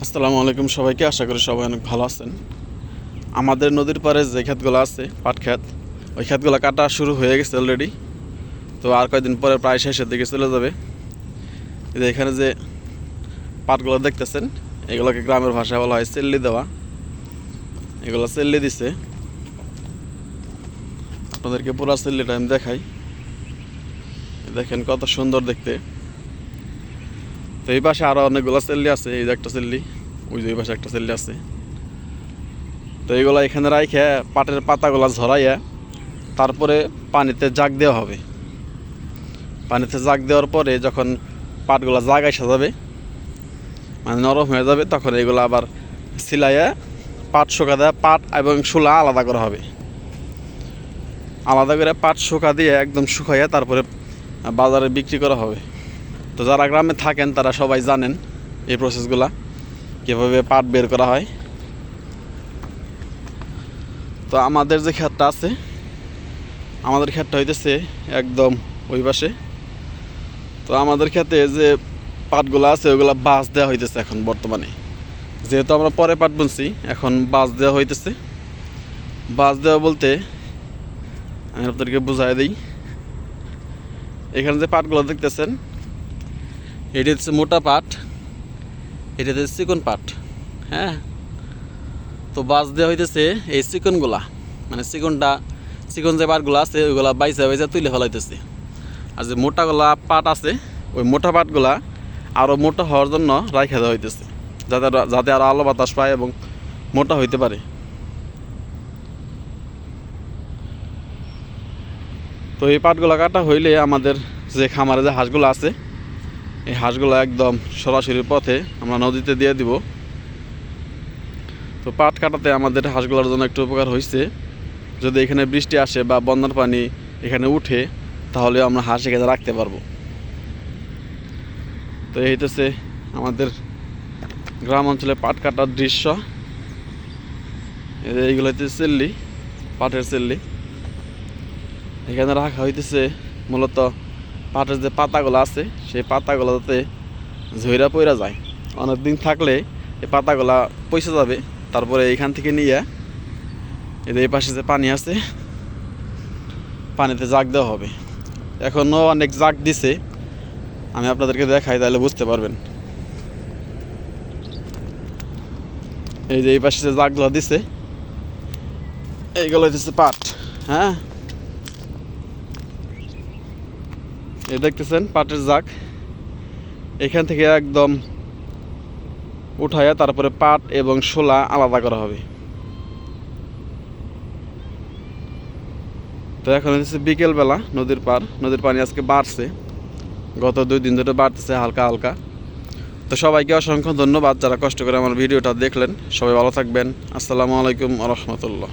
আসসালামু আলাইকুম সবাইকে। আশা করি সবাই অনেক ভালো আছেন। আমাদের নদীর পাড়ে যে ক্ষেতগুলো আছে পাট ক্ষেত, ওই ক্ষেতগুলো কাটা শুরু হয়ে গেছে অলরেডি। তো আর কয়েকদিন পরে প্রায় শেষের দিকে চলে যাবে। এখানে যে পাটগুলো দেখতেছেন, এগুলোকে গ্রামের ভাষায় বলা হয় চেল্লি দেওয়া। এগুলো চেল্লি দিছে। আপনাদেরকে পুরো চেল্লিটা আমি দেখাই। দেখেন কত সুন্দর দেখতে। তো এই পাশে আরও অনেকগুলো চেল্লি আছে। এই যে একটা চেল্লি, ওই যে ওই পাশে একটা চেল্লি আছে। তো এইগুলো এখানে রাইখে পাটের পাতাগুলো ঝরাইয়া তারপরে পানিতে জাগ দেওয়া হবে। পানিতে জাগ দেওয়ার পরে যখন পাটগুলো জাগায় সাজাবে, মানে নরম হয়ে যাবে, তখন এগুলো আবার সিলাইয়া পাট শুকা দেওয়া, পাট এবং শোলা আলাদা করা হবে। আলাদা করে পাট শুকা দিয়ে একদম শুকাইয়া তারপরে বাজারে বিক্রি করা হবে। তো যারা গ্রামে থাকেন তারা সবাই জানেন এই প্রসেসগুলা কীভাবে পাট বের করা হয়। তো আমাদের যে ক্ষেতটা আছে, আমাদের ক্ষেতটা হইতেছে একদম ওই পাশে। তো আমাদের ক্ষেতে যে পাটগুলো আছে ওইগুলো বাঁশ দেওয়া হইতেছে এখন বর্তমানে। যেহেতু আমরা পরে পাট বুনছি, এখন বাঁশ দেওয়া হইতেছে। বাঁশ দেওয়া বলতে আমি আপনাদেরকে বুঝাই দিই। এখানে যে পাটগুলো দেখতেছেন, এটি হচ্ছে মোটা পাট, এটা হচ্ছে চিকন পাট। হ্যাঁ, তো বাঁশ দেওয়া হইতেছে এই চিকনগুলা, মানে চিকন যে পাটগুলো আছে ওইগুলা বাইসা বাইসা তুলে ফেলাইতেছে। আর যে মোটাগুলা পাট আছে, ওই মোটা পাটগুলা আরও মোটা হওয়ার জন্য রাইখা দেওয়া হইতেছে, যাতে আরও আলো বাতাস পায় এবং মোটা হইতে পারে। তো এই পাটগুলা কাটা হইলে আমাদের যে খামারে যে হাঁসগুলো আছে, এই হাঁসগুলো একদম সরাসরি পথে আমরা নদীতে দিয়ে দিব। তো পাট কাটাতে আমাদের হাঁসগুলোর জন্য একটু উপকার হয়েছে। যদি এখানে বৃষ্টি আসে বা বন্যার পানি এখানে উঠে, তাহলে আমরা হাঁস এখানে রাখতে পারবো। তো এই হইতেছে আমাদের গ্রাম অঞ্চলে পাট কাটার দৃশ্য। এইগুলো হইতেছে চেল্লি, পাটের চেল্লি। এখানে রাখা হইতেছে মূলত পাটের যে পাতাগুলো আছে, সেই পাতাগুলো যাতে ঝইরা পইরা যায়। অনেক দিন থাকলে এই পাতাগুলা পয়সা যাবে। তারপরে এইখান থেকে নিয়ে এই পাশে যে পানি আছে, পানিতে জাগ দেওয়া হবে। এখনও অনেক জাগ দিছে, আমি আপনাদেরকে দেখাই তাহলে বুঝতে পারবেন। এই যে এই পাশে যে জাগগুলো দিছে, এইগুলো হচ্ছে পাট। হ্যাঁ, এই দেখতেছেন পাটের জাগ। এখান থেকে একদম উঠাইয়া তারপরে পাট এবং শোলা আলাদা করা হবে। তো এখন হচ্ছে বিকেলবেলা, নদীর পানি আজকে বাড়ছে, গত 2 দিন ধরে বাড়তেছে হালকা হালকা। তো সবাইকে অসংখ্য ধন্যবাদ যারা কষ্ট করে আমার ভিডিওটা দেখলেন। সবাই ভালো থাকবেন। আসসালামু আলাইকুম ওয়া রাহমাতুল্লাহ।